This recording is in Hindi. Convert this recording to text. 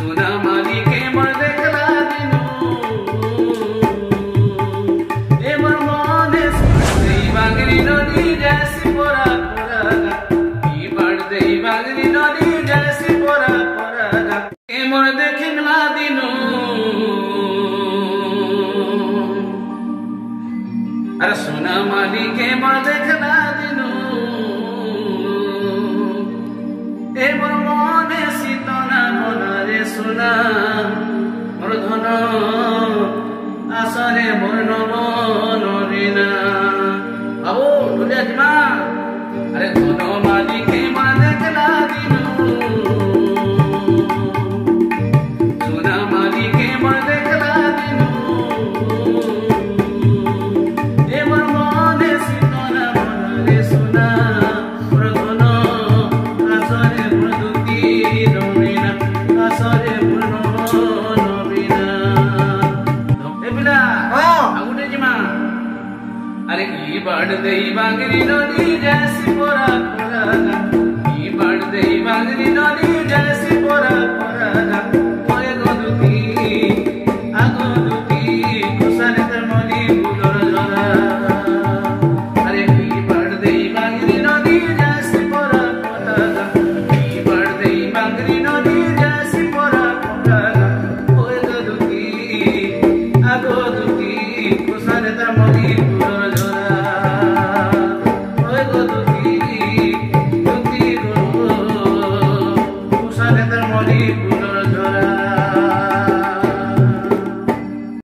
सोना माली के मन देखला दिनु ए मोर मने देई बांगरी नदी जैसी पोरा पोरागा ई बाड़ देई बांगरी नदी जैसी पोरा पोरागा ए मोर देखला दिनु अरे सोना माली के मन देखला दिनु ए मोर मने सीतना मनरे सोना मोर धन आसरे मोर नमन रीना बाबू ढोलिया जिमा अरे धन माली के मन देखला दिनु सोना माली के मन देखला दिनु ए मोर मने सीतना मनरे सोना मोर धन आसरे मोर दुखी रवीना आसरे मोर नमन रीना ए बिला आगुटे जिमा अरे ई बाड़ देई बांगरी नदी जैसी पोरा पोरागा